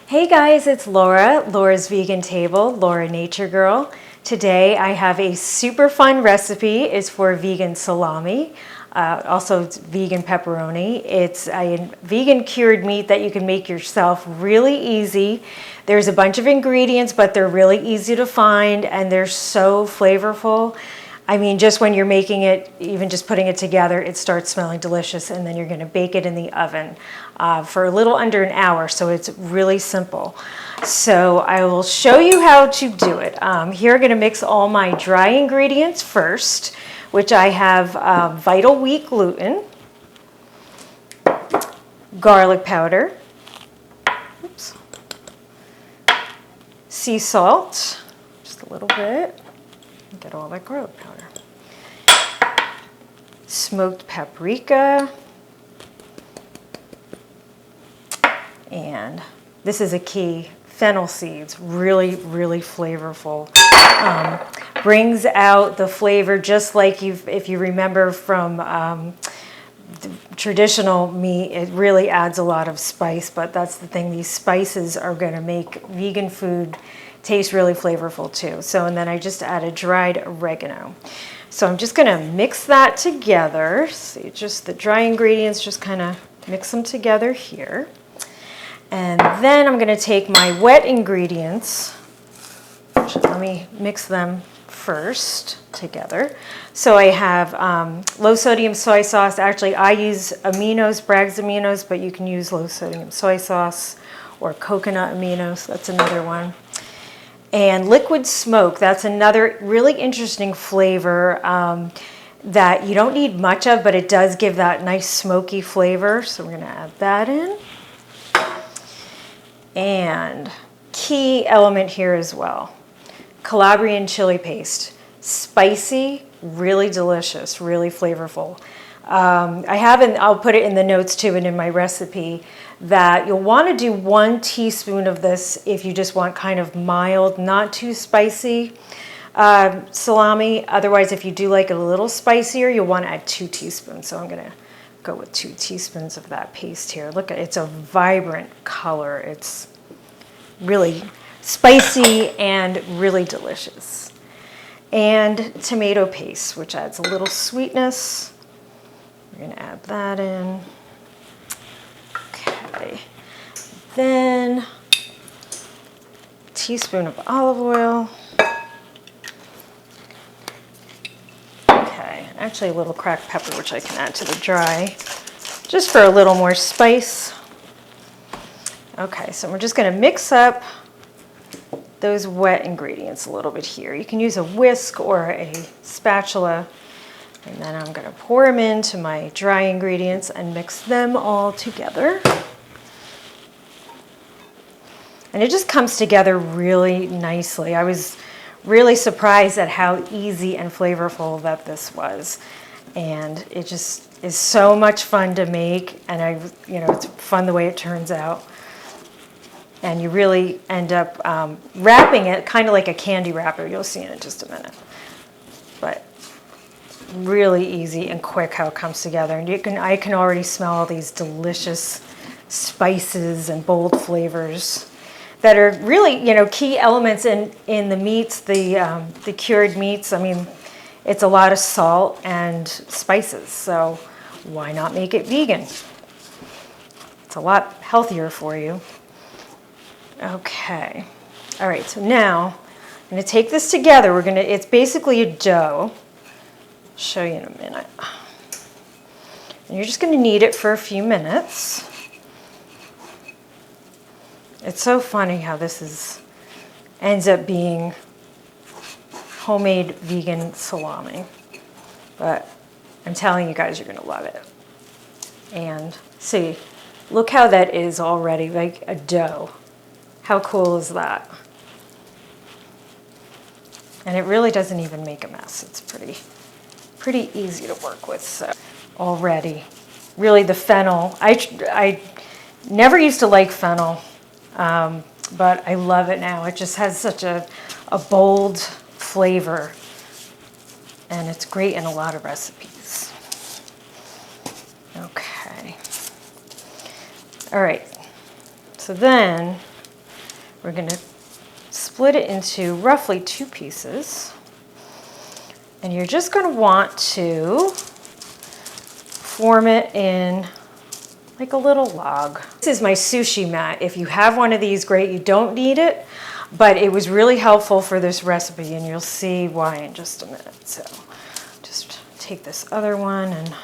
Hey guys, it's Laura, Laura's Vegan Table, Laura Nature Girl. Today I have a super fun recipe. It's for vegan salami, also it's vegan pepperoni. It's a vegan cured meat that you can make yourself really easy. There's a bunch of ingredients, but they're really easy to find and they're so flavorful. I mean, just when you're making it, even just putting it together, it starts smelling delicious, and then you're going to bake it in the oven for a little under an hour, so it's really simple. So I will show you how to do it. Here I'm going to mix all my dry ingredients first, which I have vital wheat gluten, garlic powder, oops, sea salt, just a little bit. Get all that garlic powder. Smoked paprika. And this is a key, fennel seeds, really, really flavorful. Brings out the flavor just like if you remember from the traditional meat, it really adds a lot of spice, but that's the thing, these spices are gonna make vegan food taste really flavorful too. So, and then I just added dried oregano. So I'm just gonna mix that together. See, just the dry ingredients, just kind of mix them together here. And then I'm gonna take my wet ingredients. Let me mix them first together. So I have low sodium soy sauce. Actually, I use aminos, Bragg's aminos, but you can use low sodium soy sauce or coconut aminos. That's another one. And liquid smoke, that's another really interesting flavor that you don't need much of, but it does give that nice smoky flavor. So we're gonna add that in. And key element here as well, Calabrian chili paste. Spicy, really delicious, really flavorful. I'll put it in the notes too and in my recipe, that you'll want to do 1 teaspoon of this if you just want kind of mild, not too spicy salami. Otherwise, if you do like it a little spicier, you'll want to add 2 teaspoons. So I'm going to go with 2 teaspoons of that paste here. Look, it's a vibrant color. It's really spicy and really delicious. And tomato paste, which adds a little sweetness. We're going to add that in. Okay. Then a teaspoon of olive oil. Okay, actually a little cracked pepper, which I can add to the dry, just for a little more spice. Okay, so we're just going to mix up those wet ingredients a little bit here. You can use a whisk or a spatula. And then I'm going to pour them into my dry ingredients and mix them all together. And it just comes together really nicely. I was really surprised at how easy and flavorful that this was. And it just is so much fun to make. And it's fun the way it turns out. And you really end up wrapping it kind of like a candy wrapper. You'll see in just a minute. But really easy and quick how it comes together. And I can already smell all these delicious spices and bold flavors that are really, key elements in the meats, the cured meats. I mean, it's a lot of salt and spices, so why not make it vegan? It's a lot healthier for you. Okay. All right, so now I'm going to take this together. It's basically a dough. Show you in a minute. And you're just going to knead it for a few minutes. It's so funny how this ends up being homemade vegan salami. But I'm telling you guys, you're going to love it. And see, look how that is already like a dough. How cool is that? And it really doesn't even make a mess. It's pretty easy to work with. So already, really the fennel. I never used to like fennel, but I love it now. It just has such a bold flavor, and it's great in a lot of recipes. Okay. All right. So then We're going to split it into roughly 2 pieces. And you're just going to want to form it in like a little log. This is my sushi mat. If you have one of these, great. You don't need it, but it was really helpful for this recipe, and you'll see why in just a minute. So just take this other one and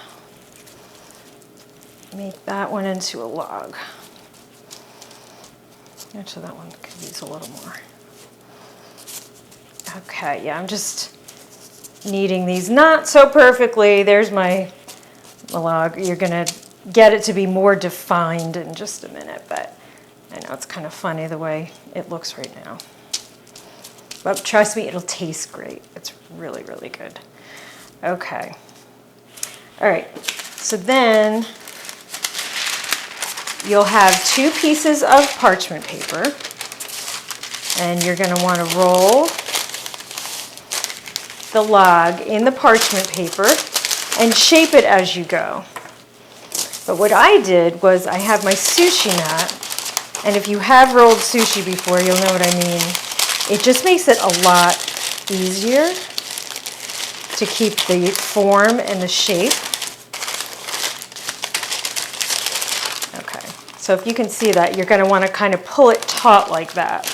make that one into a log. Actually, that one could use a little more. Okay, yeah, I'm just kneading these not so perfectly. There's my log. You're gonna get it to be more defined in just a minute, but I know it's kind of funny the way it looks right now. But trust me, it'll taste great. It's really, really good. Okay. All right, so then you'll have 2 pieces of parchment paper, and you're going to want to roll the log in the parchment paper and shape it as you go. But what I did was I have my sushi mat, and if you have rolled sushi before, you'll know what I mean. It just makes it a lot easier to keep the form and the shape. So if you can see that, you're going to want to kind of pull it taut like that,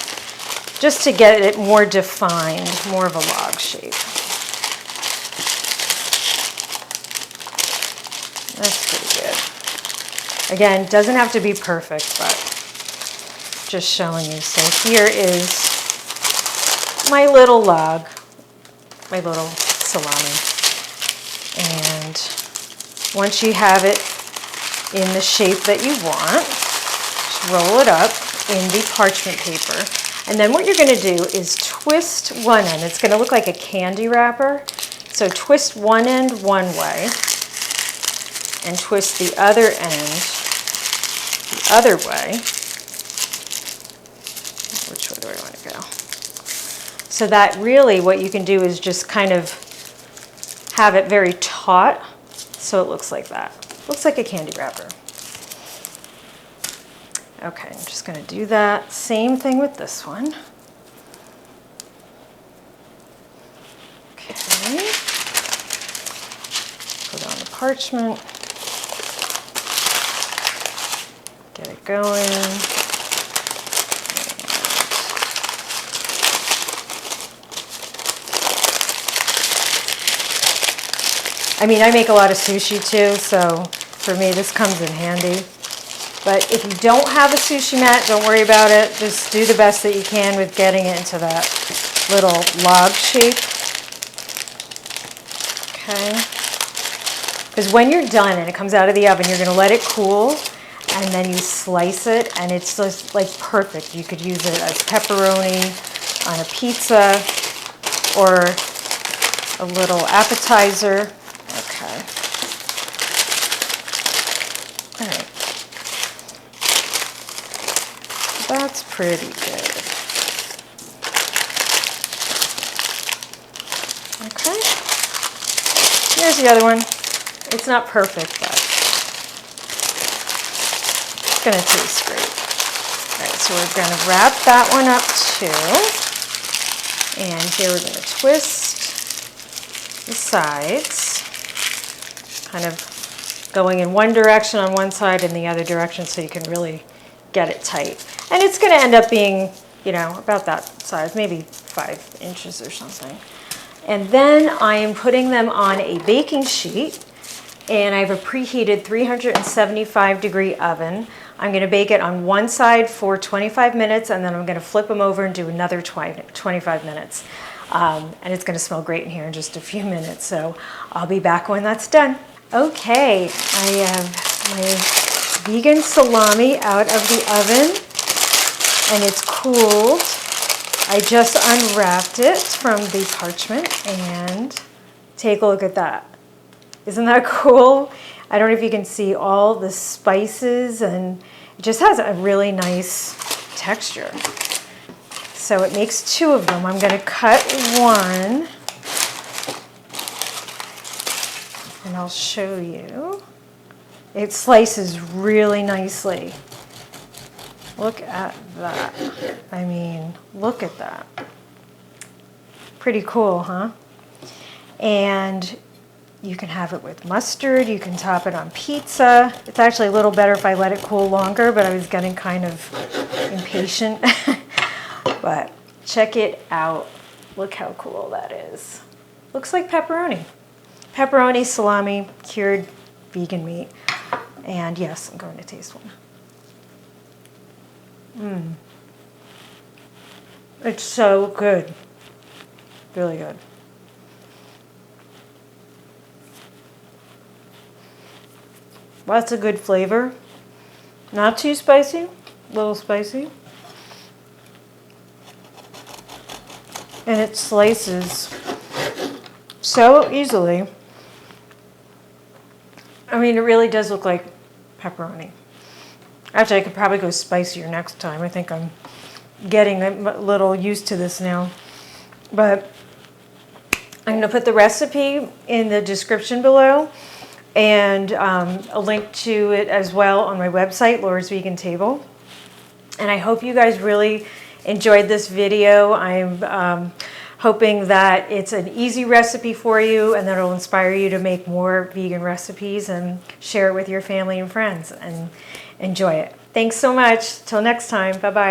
just to get it more defined, more of a log shape. That's pretty good. Again, doesn't have to be perfect, but just showing you. So here is my little log, my little salami. And once you have it in the shape that you want, just roll it up in the parchment paper. And then what you're going to do is twist one end. It's going to look like a candy wrapper. So twist one end one way and twist the other end the other way. Which way do I want to go? So that really what you can do is just kind of have it very taut so it looks like that. Looks like a candy wrapper. Okay, I'm just going to do that. Same thing with this one. Okay. Put on the parchment. Get it going. I mean, I make a lot of sushi too, so for me this comes in handy. But if you don't have a sushi mat, don't worry about it. Just do the best that you can with getting it into that little log shape. Okay. Because when you're done and it comes out of the oven, you're going to let it cool, and then you slice it, and it's just like perfect. You could use it as pepperoni on a pizza or a little appetizer. Okay. All right. That's pretty good. Okay. Here's the other one. It's not perfect, but it's going to taste great. All right, so we're going to wrap that one up too. And here we're going to twist the sides, kind of going in one direction on one side and the other direction so you can really get it tight. And it's going to end up being, you know, about that size, maybe 5 inches or something. And then I am putting them on a baking sheet, and I have a preheated 375-degree oven. I'm going to bake it on one side for 25 minutes, and then I'm going to flip them over and do another 25 minutes. And it's going to smell great in here in just a few minutes, so I'll be back when that's done. Okay, I have my vegan salami out of the oven, and it's cooled. I just unwrapped it from the parchment, and take a look at that. Isn't that cool? I don't know if you can see all the spices, and it just has a really nice texture. So it makes 2 of them. I'm going to cut one, and I'll show you. It slices really nicely. Look at that. I mean, look at that. Pretty cool, huh? And you can have it with mustard. You can top it on pizza. It's actually a little better if I let it cool longer, but I was getting kind of impatient. But check it out. Look how cool that is. Looks like pepperoni. Pepperoni, salami, cured vegan meat. And yes, I'm going to taste one. It's so good. Really good. Lots of good flavor. Not too spicy, a little spicy. And it slices so easily. I mean, it really does look like pepperoni. Actually, I could probably go spicier next time. I think I'm getting a little used to this now. But I'm going to put the recipe in the description below and a link to it as well on my website, Laura's Vegan Table. And I hope you guys really enjoyed this video. I'm hoping that it's an easy recipe for you and that it'll inspire you to make more vegan recipes and share it with your family and friends and enjoy it. Thanks so much. Till next time. Bye-bye.